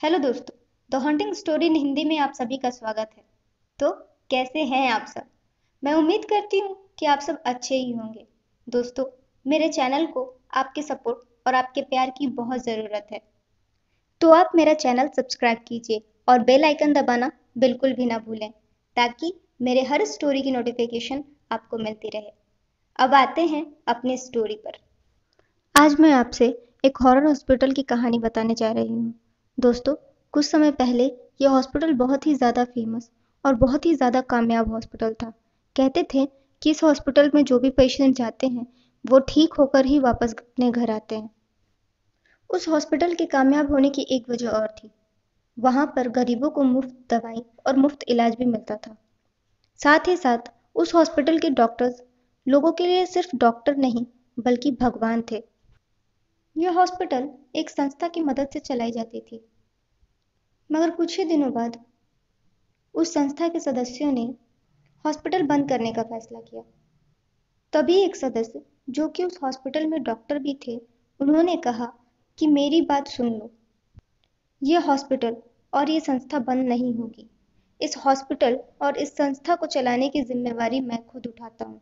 Hello दोस्तों। The hunting story in Hindi में आप सभी का स्वागत है। तो कैसे हैं आप सब? मैं उम्मीद करती हूँ कि आप सब अच्छे ही होंगे। दोस्तों, मेरे चैनल को आपके सपोर्ट और आपके प्यार की बहुत ज़रूरत है। तो आप मेरा चैनल सब्सक्राइब कीजिए और बेल आइकन दबाना बिल्कुल भी ना भूलें, ताकि मेरे हर स्टोरी की नोटिफिकेशन आपको मिलती रहे। अब आते हैं अपनी स्टोरी पर। आज मैं आपसे एक हॉरर हॉस्पिटल की कहानी बताने जा रही हूँ। दोस्तों, कुछ समय पहले यह हॉस्पिटल बहुत ही ज़्यादा फेमस और बहुत ही ज़्यादा कामयाब हॉस्पिटल था। कहते थे कि इस हॉस्पिटल में जो भी पेशेंट जाते हैं वो ठीक होकर ही वापस अपने घर आते हैं। उस हॉस्पिटल के कामयाब होने की एक वजह और थी। वहाँ पर गरीबों को मुफ्त दवाई और मुफ्त इलाज भी मिलता था। साथ ही साथ उस हॉस्पिटल के डॉक्टर्स लोगों के लिए सिर्फ डॉक्टर नहीं बल्कि भगवान थे। यह हॉस्पिटल एक संस्था की मदद से चलाई जाती थी, मगर कुछ ही दिनों बाद उस संस्था के सदस्यों ने हॉस्पिटल बंद करने का फैसला किया। तभी एक सदस्य, जो कि उस हॉस्पिटल में डॉक्टर भी थे, उन्होंने कहा कि मेरी बात सुन लो। ये हॉस्पिटल और ये संस्था बंद नहीं होगी। इस हॉस्पिटल और इस संस्था को चलाने की जिम्मेवारी मैं खुद उठाता हूँ।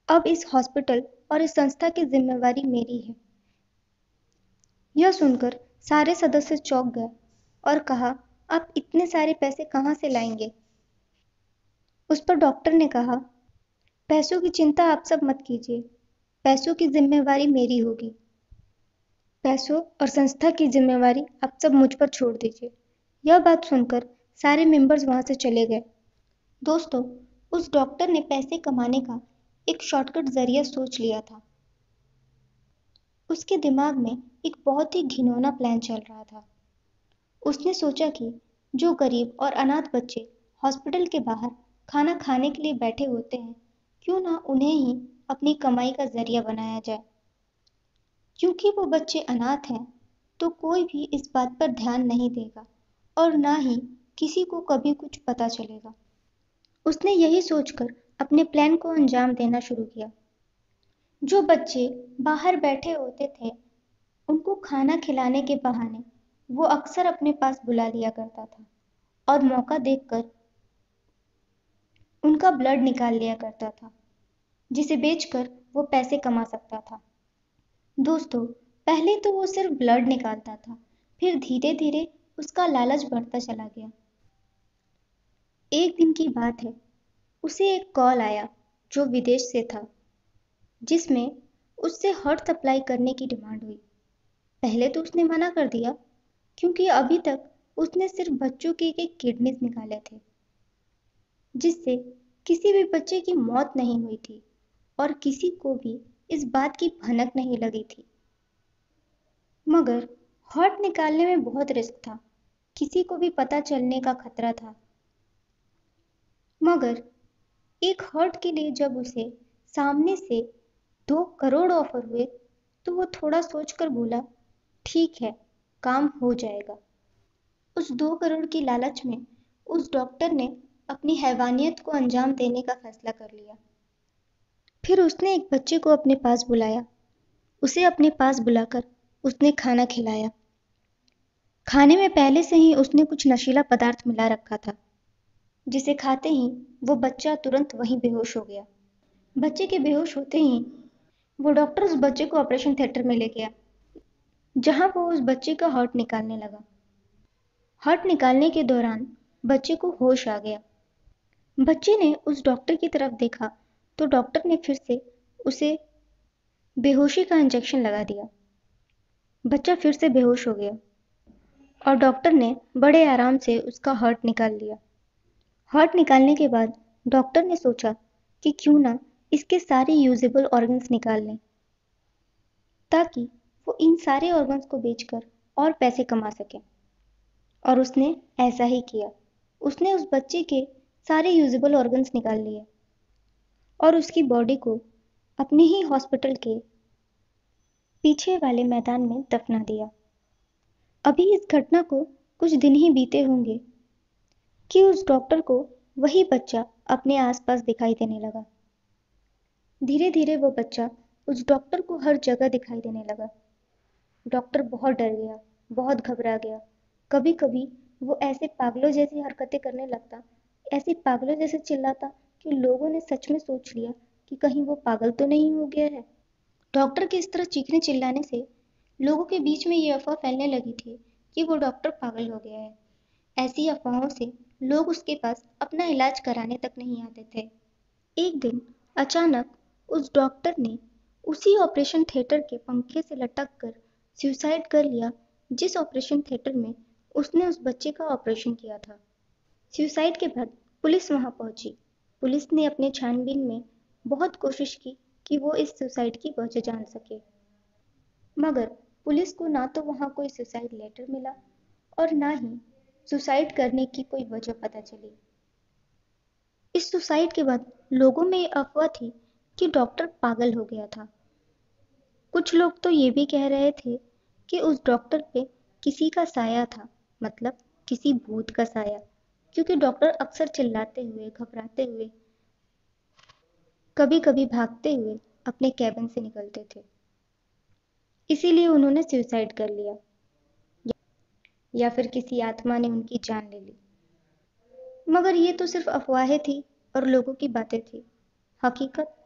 अब इस हॉस्पिटल और इस संस्था की जिम्मेवारी मेरी है। यह सुनकर सारे सदस्य चौंक गए और कहा, आप इतने सारे पैसे कहाँ से लाएंगे? उस पर डॉक्टर ने कहा, पैसों की चिंता आप सब मत कीजिए। पैसों की जिम्मेवारी मेरी होगी। पैसों और संस्था की जिम्मेवारी आप सब मुझ पर छोड़ दीजिए। यह बात सुनकर सारे मेंबर्स वहां से चले गए। दोस्तों, उस डॉक्टर ने पैसे कमाने का एक शॉर्टकट जरिया सोच लिया था। उसके दिमाग में एक बहुत ही घिनौना प्लान चल रहा था। उसने सोचा कि जो गरीब और अनाथ बच्चे हॉस्पिटल के बाहर खाना खाने के लिए बैठे होते हैं, क्यों ना उन्हें ही अपनी कमाई का जरिया बनाया जाए। क्योंकि वो बच्चे अनाथ हैं, तो कोई भी इस बात पर ध्यान नहीं देगा और ना ही किसी को कभी कुछ पता चलेगा। उसने यही सोचकर अपने प्लान को अंजाम देना शुरू किया। जो बच्चे बाहर बैठे होते थे, उनको खाना खिलाने के बहाने वो अक्सर अपने पास बुला लिया करता था और मौका देखकर उनका ब्लड निकाल लिया करता था, जिसे बेचकर वो पैसे कमा सकता था। दोस्तों, पहले तो वो सिर्फ ब्लड निकालता था, फिर धीरे धीरे उसका लालच बढ़ता चला गया। एक दिन की बात है, उसे एक कॉल आया जो विदेश से था, जिसमें उससे हार्ट सप्लाई करने की डिमांड हुई। पहले तो उसने मना कर दिया, क्योंकि अभी तक उसने सिर्फ बच्चों के एक किडनीज निकाले थे, जिससे किसी भी बच्चे की मौत नहीं हुई थी और किसी को भी इस बात की भनक नहीं लगी थी। मगर हार्ट निकालने में बहुत रिस्क था, किसी को भी पता चलने का खतरा था। मगर एक हार्ट के लिए जब उसे सामने से 2 करोड़ ऑफर हुए, तो वो थोड़ा सोचकर बोला, ठीक है, काम हो जाएगा। उस 2 करोड़ की लालच में उस डॉक्टर ने अपनी हैवानियत को अंजाम देने का फैसला कर लिया। फिर उसने एक बच्चे को अपने पास बुलाया। उसे अपने पास बुलाकर उसने खाना खिलाया। खाने में पहले से ही उसने कुछ नशीला पदार्थ मिला रखा था, जिसे खाते ही वो बच्चा तुरंत वहीं बेहोश हो गया। बच्चे के बेहोश होते ही वो डॉक्टर उस बच्चे को ऑपरेशन थिएटर में ले गया, जहां वो उस बच्चे का हार्ट निकालने लगा। हार्ट निकालने के दौरान बच्चे को होश आ गया। बच्चे ने उस डॉक्टर की तरफ देखा तो डॉक्टर ने फिर से उसे बेहोशी का इंजेक्शन लगा दिया। बच्चा फिर से बेहोश हो गया और डॉक्टर ने बड़े आराम से उसका हार्ट निकाल लिया। हार्ट निकालने के बाद डॉक्टर ने सोचा कि क्यों ना इसके सारे यूजेबल ऑर्गन्स निकाल लें, ताकि वो इन सारे ऑर्गन्स को बेचकर और पैसे कमा सके। और उसने ऐसा ही किया। उसने उस बच्चे के सारे यूजेबल ऑर्गन्स निकाल लिए और उसकी बॉडी को अपने ही हॉस्पिटल के पीछे वाले मैदान में दफना दिया। अभी इस घटना को कुछ दिन ही बीते होंगे कि उस डॉक्टर को वही बच्चा अपने आसपास दिखाई देने लगा। धीरे धीरे वो बच्चा उस डॉक्टर को हर जगह दिखाई देने लगा। डॉक्टर बहुत डर गया, बहुत घबरा गया। कभी कभी वो ऐसे पागलों जैसी हरकतें करने लगता, ऐसे पागलों जैसे चिल्लाता कि लोगों ने सच में सोच लिया कि कहीं वो पागल तो नहीं हो गया है। डॉक्टर के इस तरह चीखने चिल्लाने से लोगों के बीच में ये अफवाह फैलने लगी थी कि वो डॉक्टर पागल हो गया है। ऐसी अफवाहों से लोग उसके पास अपना इलाज कराने तक नहीं आते थे। एक दिन अचानक उस डॉक्टर ने उसी ऑपरेशन थिएटर के पंखे से लटक कर सुसाइड कर लिया, जिस ऑपरेशन थिएटर में उसने उस बच्चे का ऑपरेशन किया था। सुसाइड के बाद पुलिस वहां पहुंची। पुलिस ने अपने छानबीन में बहुत कोशिश की कि वो इस सुसाइड की वजह जान सके, मगर पुलिस को ना तो वहां कोई सुसाइड लेटर मिला और ना ही सुसाइड करने की कोई वजह पता चली। इस सुसाइड के बाद लोगों में ये अफवाह थी कि डॉक्टर पागल हो गया था। कुछ लोग तो ये भी कह रहे थे कि उस डॉक्टर पे किसी का साया था, मतलब किसी भूत का साया, क्योंकि डॉक्टर अक्सर चिल्लाते हुए, घबराते हुए, कभी कभी भागते हुए अपने कैबिन से निकलते थे। इसीलिए उन्होंने सुसाइड कर लिया, या फिर किसी आत्मा ने उनकी जान ले ली। मगर ये तो सिर्फ अफवाहें थी और लोगों की बातें थी। हकीकत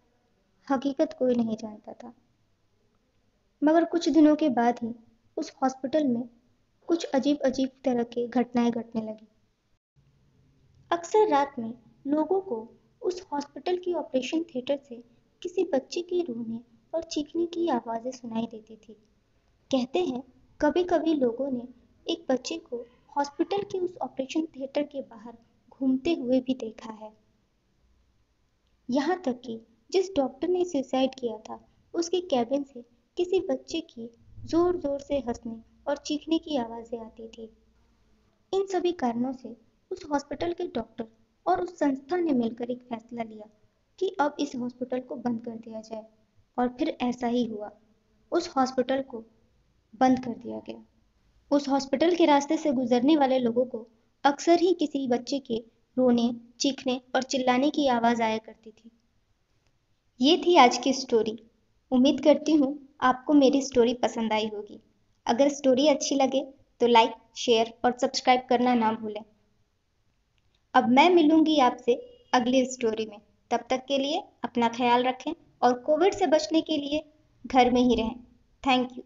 हकीकत कोई नहीं जानता था। मगर कुछ दिनों के बाद ही उस हॉस्पिटल में कुछ अजीब अजीब तरह की घटनाएं घटने लगी। अक्सर रात में लोगों को उस हॉस्पिटल की ऑपरेशन थिएटर से किसी बच्चे के रोने और चीखने की आवाजें सुनाई देती थी। कहते हैं कभी कभी लोगों ने एक बच्चे को हॉस्पिटल के उस ऑपरेशन थिएटर के बाहर घूमते हुए भी देखा है। यहाँ तक कि जिस डॉक्टर ने सुसाइड किया था, उसके कैबिन से किसी बच्चे की जोर जोर से हंसने और चीखने की आवाजें आती थी। इन सभी कारणों से उस हॉस्पिटल के डॉक्टर और उस संस्था ने मिलकर एक फैसला लिया कि अब इस हॉस्पिटल को बंद कर दिया जाए। और फिर ऐसा ही हुआ। उस हॉस्पिटल को बंद कर दिया गया। उस हॉस्पिटल के रास्ते से गुजरने वाले लोगों को अक्सर ही किसी बच्चे के रोने, चीखने और चिल्लाने की आवाज आया करती थी। ये थी आज की स्टोरी। उम्मीद करती हूँ आपको मेरी स्टोरी पसंद आई होगी। अगर स्टोरी अच्छी लगे तो लाइक, शेयर और सब्सक्राइब करना ना भूलें। अब मैं मिलूंगी आपसे अगली स्टोरी में। तब तक के लिए अपना ख्याल रखें और कोविड से बचने के लिए घर में ही रहें। Thank you.